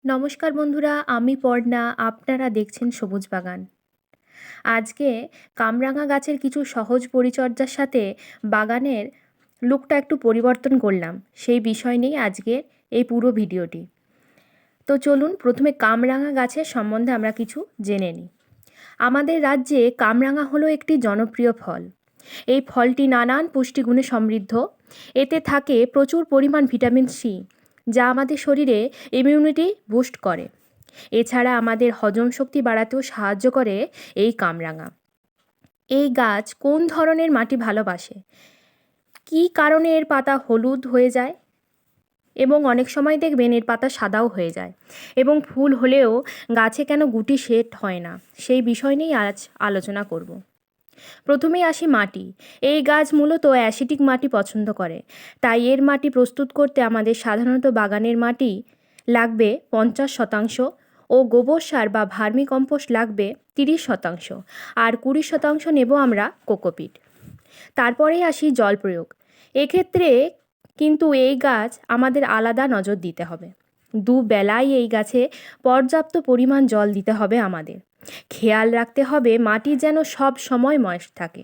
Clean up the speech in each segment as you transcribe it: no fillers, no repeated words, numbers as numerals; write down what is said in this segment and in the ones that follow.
নমস্কার বন্ধুরা, আমি পর্ণা। আপনারা দেখছেন সবুজ বাগান। আজকে কামরাঙা গাছের কিছু সহজ পরিচর্যার সাথে বাগানের লুকটা একটু পরিবর্তন করলাম, সেই বিষয় নিয়ে আজকের এই পুরো ভিডিওটি। তো চলুন প্রথমে কামরাঙা গাছের সম্বন্ধে আমরা কিছু জেনে নিই। আমাদের রাজ্যে কামরাঙা হলো একটি জনপ্রিয় ফল। এই ফলটি নানান পুষ্টিগুণে সমৃদ্ধ। এতে থাকে প্রচুর পরিমাণ ভিটামিন সি, যা আমাদের শরীরে ইমিউনিটি বুস্ট করে। এছাড়া আমাদের হজম শক্তি বাড়াতেও সাহায্য করে এই কামরাঙা। এই গাছ কোন ধরনের মাটি ভালোবাসে? কী কারণে এর পাতা হলুদ হয়ে যায় এবং অনেক সময় দেখবেন এর পাতা সাদাও হয়ে যায়, এবং ফুল হলেও গাছে কেন গুটি সেট হয় না, সেই বিষয় নিয়েই আজ আলোচনা করব। প্রথমেই আসি মাটি। এই গাছ মূলত অ্যাসিডিক মাটি পছন্দ করে, তাই এর মাটি প্রস্তুত করতে আমাদের সাধারণত বাগানের মাটি লাগবে 50% ও গোবর সার বা ভার্মি কম্পোস্ট লাগবে 30%, আর 20% নেব আমরা কোকোপিট। তারপরেই আসি জল প্রয়োগ। এক্ষেত্রে কিন্তু এই গাছ আমাদের আলাদা নজর দিতে হবে। দুবেলাই এই গাছে পর্যাপ্ত পরিমাণ জল দিতে হবে আমাদের। খেয়াল রাখতে হবে মাটি যেন সব সময় ময়েস্ট থাকে।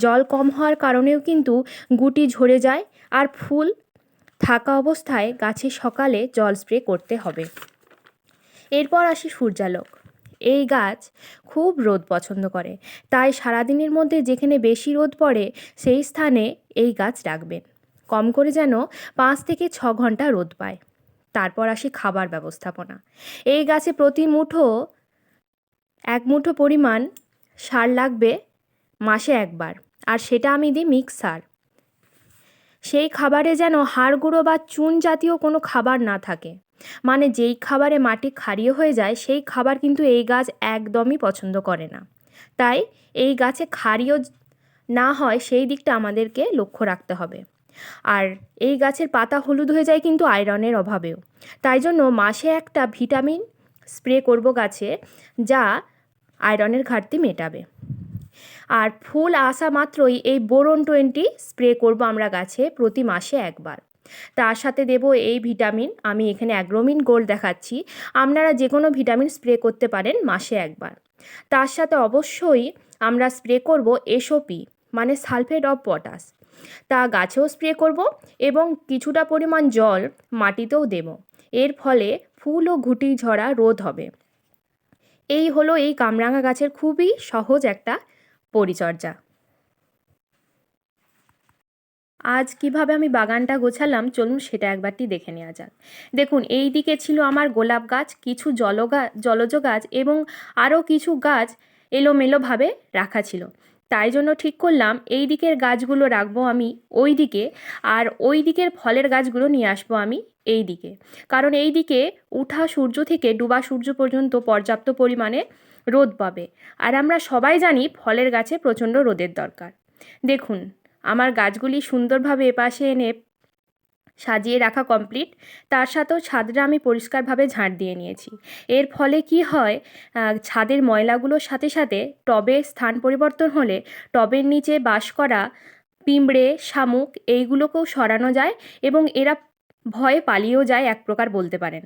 জল কম হওয়ার কারণেও কিন্তু গুটি ঝরে যায়, আর ফুল থাকা অবস্থায় গাছে সকালে জল স্প্রে করতে হবে। এরপর আসি সূর্যালোক। এই গাছ খুব রোদ পছন্দ করে, তাই সারাদিনের মধ্যে যেখানে বেশি রোদ পড়ে সেই স্থানে এই গাছ রাখবেন। কম করে যেন 5 থেকে 6 ঘন্টা রোদ পায়। তারপর আসি খাবার ব্যবস্থাপনা। এই গাছে প্রতি এক মুঠো পরিমাণ সার লাগবে মাসে একবার, আর সেটা আমি দিই মিক্স সার। সেই খাবারে যেন হাড় গুঁড়ো বা চুন জাতীয় কোনো খাবার না থাকে। মানে যেই খাবারে মাটি ক্ষারীয় হয়ে যায় সেই খাবার কিন্তু এই গাছ একদমই পছন্দ করে না। তাই এই গাছে ক্ষারীয় না হয় সেই দিকটা আমাদেরকে লক্ষ্য রাখতে হবে। আর এই গাছের পাতা হলুদ হয়ে যায় কিন্তু আয়রনের অভাবেও। তাই জন্য মাসে একটা ভিটামিন স্প্রে করব গাছে, যা আয়রনের ঘাটতি মেটাবে। আর ফুল আসা মাত্রই এই বোরন 20 স্প্রে করব আমরা গাছে প্রতি মাসে একবার। তার সাথে দেব এই ভিটামিন, আমি এখানে অ্যাগ্রোমিন গোল্ড দেখাচ্ছি। আপনারা যে কোনো ভিটামিন স্প্রে করতে পারেন মাসে একবার। তার সাথে অবশ্যই আমরা স্প্রে করব এসওপি, মানে সালফেট অফ পটাশ। তা গাছেও স্প্রে করব এবং কিছুটা পরিমাণ জল মাটিতেও দেব। এর ফলে ফুল ও গুটি ঝরা রোধ হবে। এই হলো এই কামরাঙা গাছের খুবই সহজ একটা পরিচর্যা। আজ কিভাবে আমি বাগানটা গোছালাম চলুন সেটা একবারটি দেখে নেওয়া যাক। দেখুন, এই দিকে ছিল আমার গোলাপ গাছ, কিছু জলজ গাছ এবং আরও কিছু গাছ এলোমেলোভাবে রাখা ছিল। তাই জন্য ঠিক করলাম এই দিকের গাছগুলো রাখবো আমি ওই দিকে, আর ওই দিকের ফলের গাছগুলো নিয়ে আসবো আমি এই দিকে। কারণ এই দিকে উঠা সূর্য থেকে ডুবা সূর্য পর্যন্ত পর্যাপ্ত পরিমাণে রোদ পাবে, আর আমরা সবাই জানি ফলের গাছে প্রচণ্ড রোদের দরকার। দেখুন, আমার গাছগুলি সুন্দরভাবে এপাশে এনে সাজিয়ে রাখা কমপ্লিট। তার সাথেও ছাদটা আমি পরিষ্কারভাবে ঝাঁট দিয়ে নিয়েছি। এর ফলে কি হয়, ছাদের ময়লাগুলোর সাথে সাথে টবে স্থান পরিবর্তন হলে টবের নিচে বাস করা পিঁমড়ে, শামুক এইগুলোকেও সরানো যায় এবং এরা ভয়ে পালিয়েও যায় এক প্রকার বলতে পারেন।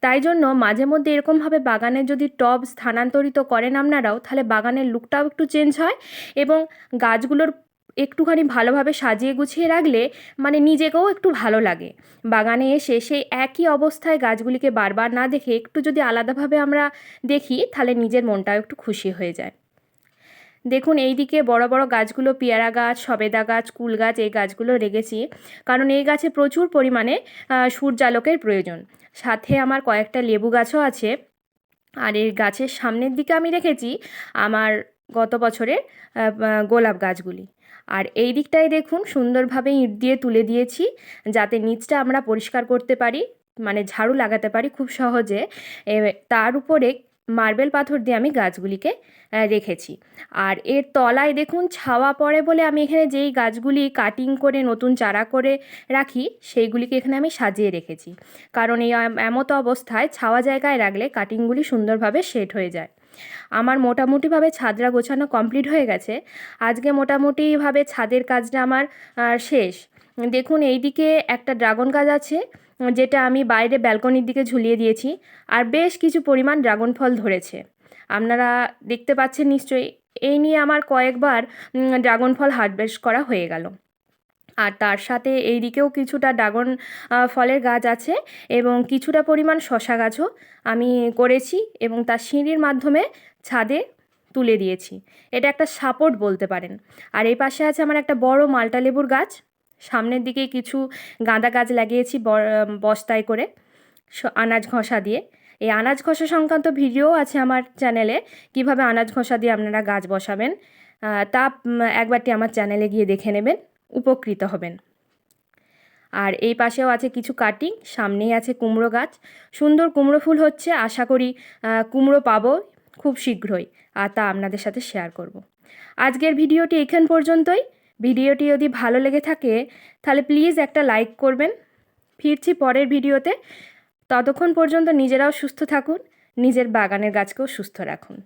তাই জন্য মাঝে মধ্যে এরকমভাবে বাগানে যদি টব স্থানান্তরিত করেন আপনারাও, তাহলে বাগানের লুকটাও একটু চেঞ্জ হয় এবং গাছগুলোর একটুখানি ভালোভাবে সাজিয়ে গুছিয়ে রাখলে মানে নিজেকেও একটু ভালো লাগে। বাগানে এসে সেই একই অবস্থায় গাছগুলিকে বারবার না দেখে একটু যদি আলাদাভাবে আমরা দেখি, তাহলে নিজের মনটাও একটু খুশি হয়ে যায়। দেখুন, এই দিকে বড় বড় গাছগুলো পেয়ারা গাছ, সবেদা গাছ, কুল গাছ, এই গাছগুলো রেখেছি, কারণ এই গাছে প্রচুর পরিমাণে সূর্যালোকের প্রয়োজন। সাথে আমার কয়েকটা লেবু গাছও আছে। আর এই গাছের সামনের দিকে আমি রেখেছি আমার গত বছরের গোলাপ গাছগুলি। আর এই দিকটায় দেখুন সুন্দরভাবে ইঁট দিয়ে তুলে দিয়েছি, যাতে নিচটা আমরা পরিষ্কার করতে পারি, মানে ঝাড়ু লাগাতে পারি খুব সহজে। তার উপরে মার্বেল পাথর দিয়ে আমি গাছগুলিকে রেখেছি। আর এর তলায় দেখুন ছাওয়া পড়ে বলে আমি এখানে যেই গাছগুলি কাটিং করে নতুন চারা করে রাখি সেইগুলিকে এখানে আমি সাজিয়ে রেখেছি, কারণ এই এমতো অবস্থায় ছাওয়া জায়গায় রাখলে কাটিংগুলি সুন্দরভাবে সেট হয়ে যায়। আমার মোটামুটিভাবে ছাদরা গোছানো কমপ্লিট হয়ে গেছে। আজকে মোটামুটিভাবে ছাদের কাজটা আমার শেষ। দেখুন, এই দিকে একটা ড্রাগন গাছ আছে, যেটা আমি বাইরে ব্যালকনির দিকে ঝুলিয়ে দিয়েছি। আর বেশ কিছু পরিমাণ ড্রাগন ফল ধরেছে, আপনারা দেখতে পাচ্ছেন নিশ্চয়ই। এই নিয়ে আমার কয়েকবার ড্রাগন ফল হারভেস্ট করা হয়ে গেল। আর তার সাথে এই দিকেও কিছুটা ড্রাগন ফলের গাছ আছে এবং কিছুটা পরিমাণ শসা গাছও আমি করেছি এবং তার সিঁড়ির মাধ্যমে ছাদে তুলে দিয়েছি। এটা একটা সাপোর্ট বলতে পারেন। আর এই পাশে আছে আমার একটা বড় মালটা লেবুর গাছ। সামনের দিকে কিছু গাঁদা গাছ লাগিয়েছি বস্তায় করে আনাজ ঘষা দিয়ে। এই আনাজ ঘষা সংক্রান্ত ভিডিও আছে আমার চ্যানেলে, কিভাবে আনাজ ঘষা দিয়ে আপনারা গাছ বসাবেন, তা একবারটি আমার চ্যানেলে গিয়ে দেখে নেবেন, উপকৃত হবেন। আর এই পাশেও আছে কিছু কাটিং, সামনেই আছে কুমড়ো গাছ। সুন্দর কুমড়ো ফুল হচ্ছে, আশা করি কুমড়ো পাবো খুব শীঘ্রই, আর তা আপনাদের সাথে শেয়ার করব। আজকের ভিডিওটি এখান পর্যন্তই। ভিডিওটি যদি ভালো লেগে থাকে তাহলে প্লিজ একটা লাইক করবেন। ফিরছি পরের ভিডিওতে। ততক্ষণ পর্যন্ত নিজেরাও সুস্থ থাকুন, নিজের বাগানের গাছকেও সুস্থ রাখুন।